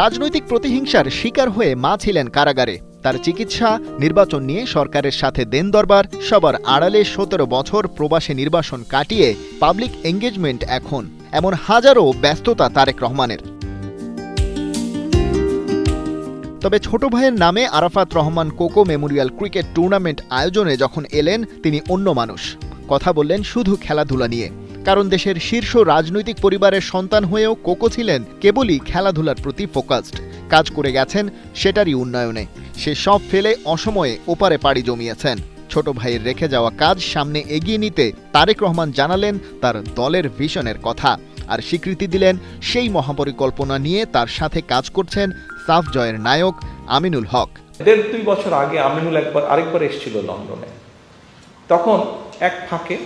রাজনৈতিক প্রতিহিংসার শিকার হয়ে মা ছিলেন কারাগারে। তার চিকিৎসা, নির্বাচন নিয়ে সরকারের সাথে দেন দরবার, সবার আড়ালে ১৭ বছর প্রবাসী নির্বাসন কাটিয়ে পাবলিক এঙ্গেজমেন্ট এখন, এমন হাজারো ব্যস্ততা তারেক রহমানের। তবে ছোট ভাইয়ের নামে Arafat Rahman cocoa Memorial cricket tournament আয়োজনে যখন এলেন, তিনি অন্য মানুষ। কথা বললেন শুধু খেলাধুলা নিয়ে। কারণ দেশের শীর্ষ রাজনৈতিক পরিবারের সন্তান হয়েও কোকো ছিলেন কেবলই খেলাধুলার প্রতি ফোকাসড। কাজ করে গেছেন সেটারই উন্নয়নে। সে সব ফেলে অসময়ে ওপারে পাড়ি জমিয়েছেন। ছোট ভাইয়ের রেখে যাওয়া কাজ সামনে এগিয়ে নিতে তারেক রহমান জানালেন তার দলের ভিশনের কথা, আর স্বীকৃতি দিলেন সেই মহাপরিকল্পনা নিয়ে তার সাথে কাজ করছেন সাফ জয়ের নায়ক আমিনুল হক। ১.৫-২ বছর আগে আমিনুল আরেকবার এসেছিল লন্ডনে। তখন এক ফাঁকে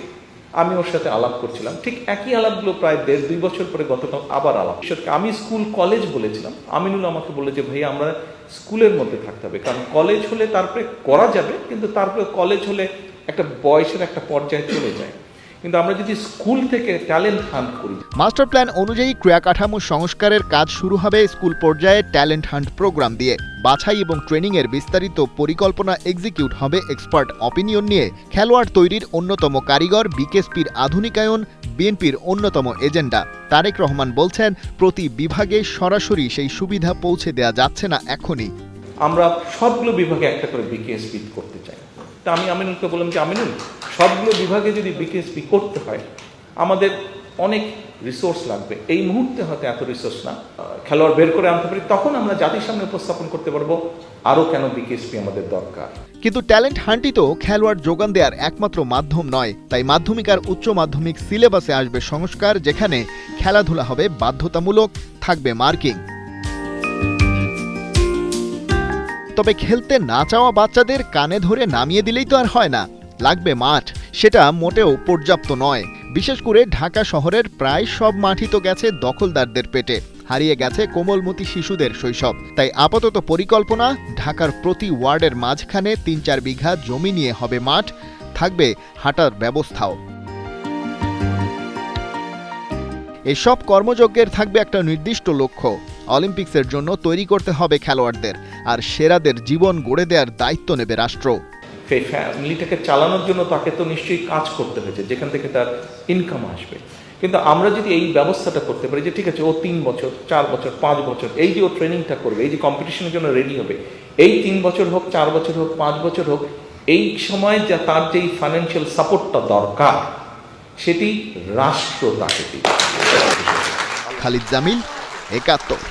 আমি ওর সাথে আলাপ করছিলাম, ঠিক একই আলাপগুলো প্রায় ১.৫-২ বছর পরে গতকাল আবার আলাপ। আমি স্কুল কলেজ বলেছিলাম, আমিনুল আমাকে বলে যে ভাই আমরা স্কুলের মধ্যে থাকতে হবে, কারণ কলেজ হলে তারপরে করা যাবে, কিন্তু তারপরে কলেজ হলে একটা বয়সের একটা পর্যায়ে চলে যায়, কিন্তু আমরা যদি স্কুল থেকে ট্যালেন্ট হান্ট করি। মাস্টার প্ল্যান অনুযায়ী ক্রীড়া কাঠামো সংস্কারের কাজ শুরু হবে স্কুল পর্যায়ে ট্যালেন্ট হান্ট প্রোগ্রাম দিয়ে। বাছাই এবং ট্রেনিংয়ের বিস্তারিত পরিকল্পনা এক্সিকিউট হবে এক্সপার্ট অপিনিয়ন নিয়ে। খেলোয়াড় তৈরির অন্যতম কারিগর বিকেএসপির আধুনিকায়ন বিএনপির অন্যতম এজেন্ডা। তারেক রহমান বলছেন প্রতি বিভাগে সরাসরি সেই সুবিধা পৌঁছে দেওয়া যাচ্ছে না এখনই। আমরা সবগুলো বিভাগে একটা করে বিকেএসপি করতে চাই। তা আমি আমিনুলকে বললাম যে আমিনুল, সবগুলো বিভাগে যদি বিকেএসপি করতে হয় আমাদের অনেক রিসোর্স লাগবে। এই মুহূর্তে হয়তো এত রিসোর্স না, খেলোয়াড় বের করে আনতে পারি, তখন আমরা জাতির সামনে উপস্থাপন করতে পারবো আরও কেন বিকেএসপি আমাদের দরকার। কিন্তু ট্যালেন্ট হান্টই তো খেলোয়াড় যোগান দেওয়ার একমাত্র মাধ্যম নয়। তাই মাধ্যমিক আর উচ্চ মাধ্যমিক সিলেবাসে আসবে সংস্কার, যেখানে খেলাধুলা হবে বাধ্যতামূলক, থাকবে মার্কিং। তবে খেলতে না চাওয়া বাচ্চাদের কানে ধরে নামিয়ে দিলেই তো আর হয় না, লাগবে মাঠ। সেটা মোটেও পর্যাপ্ত নয়। বিশেষ করে ঢাকা শহরের প্রায় সব মাঠই তো গেছে দখলদারদের পেটে, হারিয়ে গেছে কোমলমতি শিশুদের শৈশব। তাই আপাতত পরিকল্পনা, ঢাকার প্রতি ওয়ার্ডের মাঝখানে ৩-৪ বিঘা জমি নিয়ে হবে মাঠ, থাকবে হাঁটার ব্যবস্থাও। এসব কর্মযজ্ঞের থাকবে একটা নির্দিষ্ট লক্ষ্য, অলিম্পিক্সের জন্য তৈরি করতে হবে খেলোয়াড়দের, আর সেরাদের জীবন গড়ে দেওয়ার দায়িত্ব নেবে রাষ্ট্র। সেই ফ্যামিলিটাকে চালানোর জন্য তাকে তো নিশ্চয়ই কাজ করতে হয়েছে, যেখান থেকে তার ইনকাম আসবে। কিন্তু আমরা যদি এই ব্যবস্থাটা করতে পারি যে ঠিক আছে ও ৩ বছর, ৪ বছর, ৫ বছর এই যে ও ট্রেনিংটা করবে, এই যে কম্পিটিশনের জন্য রেডি হবে, এই ৩ বছর হোক, ৪ বছর হোক, ৫ বছর হোক, এই সময় যা তার যেই ফাইন্যান্সিয়াল সাপোর্টটা দরকার সেটি রাষ্ট্র তাকে দিবে। খালিদ জামিল, ৭১।